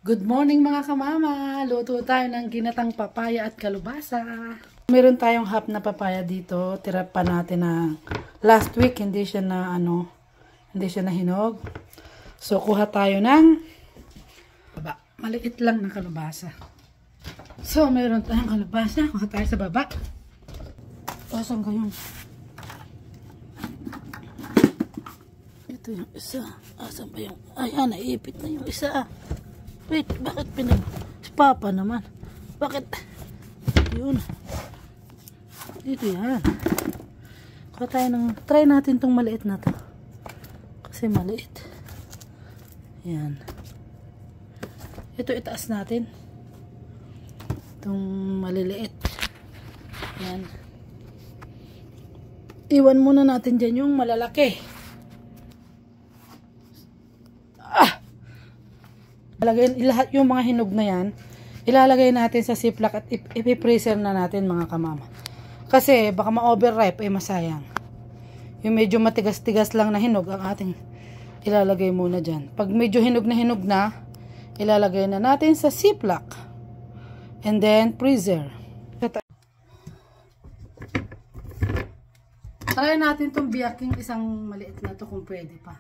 Good morning mga kamama! Luto tayo ng ginatang papaya at kalubasa. Meron tayong half na papaya dito. Tira pa natin na last week. Hindi siya na hinog. So, kuha tayo ng baba. Maliit lang na kalubasa. So, meron tayong kalubasa. Kuha tayo sa baba. Asan kayo? Ito yung isa. Asan ba yung... Ayan, naipit na yung isa. Wait, bakit si Papa naman? Bakit? Yun. Dito yan. Kuha tayo ng... Try natin tong maliit na to. Kasi maliit. Yan. Ito itaas natin. Itong maliliit. Yan. Iwan muna natin dyan yung malalaki. Lahat yung mga hinog na yan, ilalagay natin sa ziplock at ipipreser na natin mga kamama. Kasi baka ma-overripe ay masayang. Yung medyo matigas-tigas lang na hinog ang ating ilalagay muna dyan. Pag medyo hinog na, ilalagay na natin sa ziplock. And then freezer. Try natin itong biyaking isang maliit na to kung pwede pa.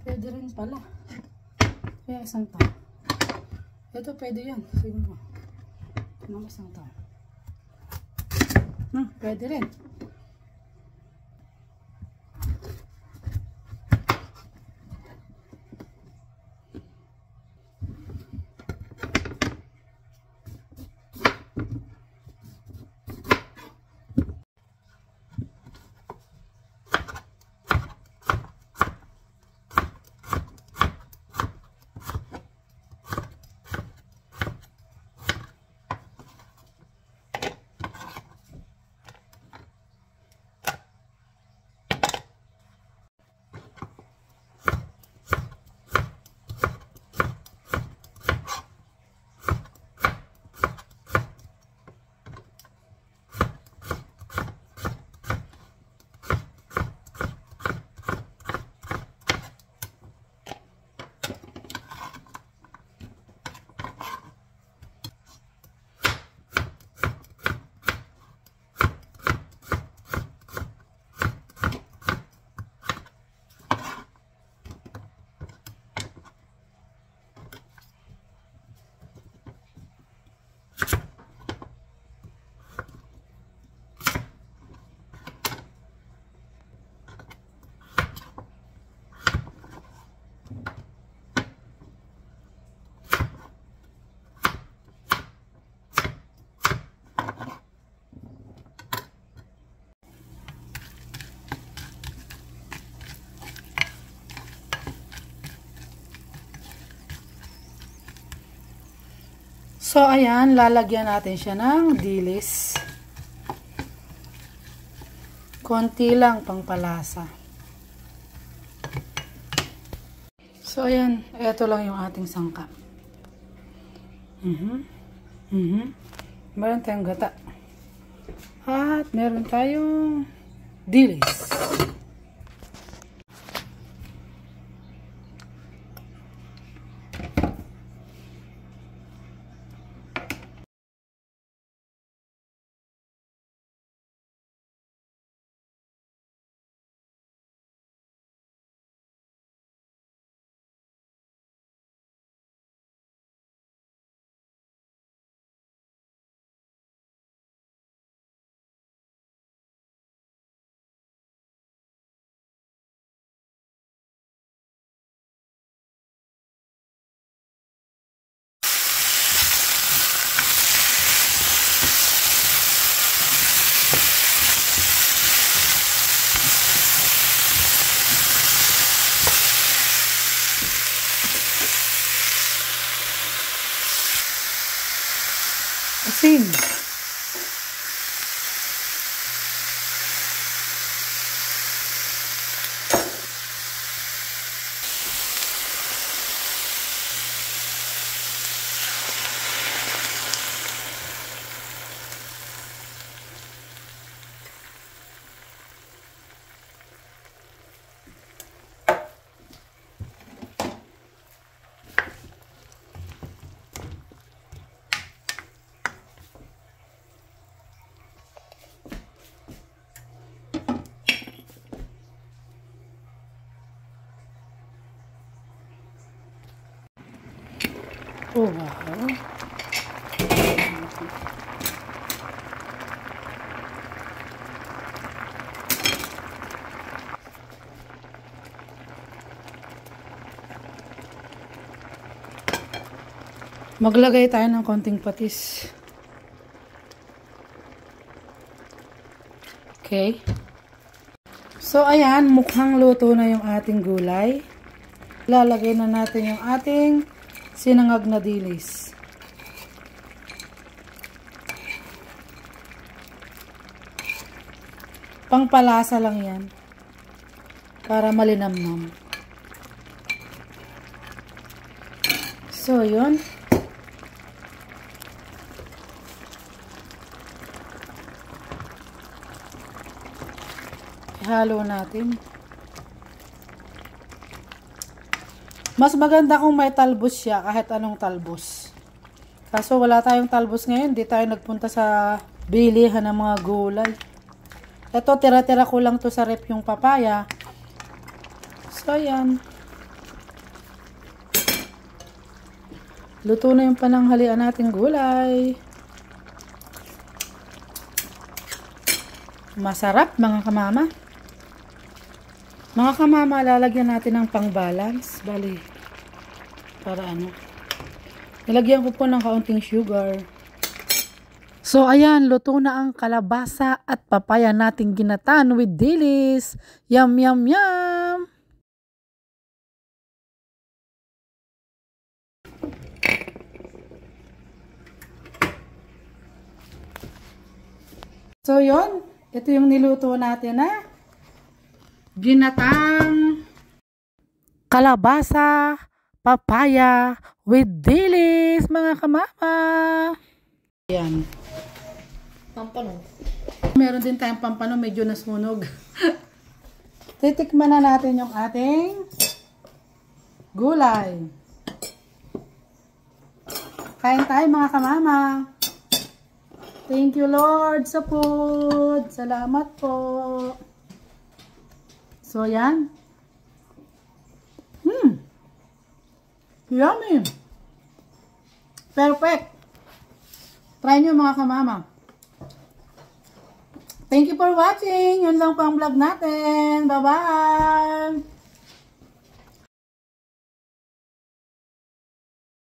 Pwede rin pala. Kaya isang to. Ito pwede yan. Siguro. Ano isang to. Pwede rin. So, ayan, lalagyan natin siya ng dilis. Konti lang pang palasa. So, ayan, ito lang yung ating sangka. Meron tayong gata. At meron tayong dilis. Asin. Oh, wow. Maglagay tayo ng konting patis. Okay. So, ayan, mukhang luto na yung ating gulay. Lalagay na natin yung ating sinangag na dilis. Pangpalasa lang yan. Para malinamnam. So, yun. Ihalo natin. Mas maganda kung may talbos siya kahit anong talbos. Kaso wala tayong talbos ngayon. Di tayo nagpunta sa bilihan ng mga gulay. Ito, tira-tira ko lang to sa rep yung papaya. So, ayan. Luto na yung pananghalian nating gulay. Masarap, mga kamama. Mga kamama, lalagyan natin ng pang-balance. Bali, para ano. Nilagyan ko po ng kaunting sugar. So, ayan, luto na ang kalabasa at papaya nating ginatan with dilis. Yum, yum, yum! So, yun. Ito yung niluto natin, ha? Ginatang kalabasa, papaya with dilis, mga kamama. Ayan. Pampano. Meron din tayong pampano, medyo nasunog. Titikman na natin yung ating gulay. Kain tayo, mga kamama. Thank you, Lord, sa food. Salamat po. So, yan. Yummy. Perfect. Try nyo, mga kamama. Thank you for watching. Yun lang po ang vlog natin. Bye-bye.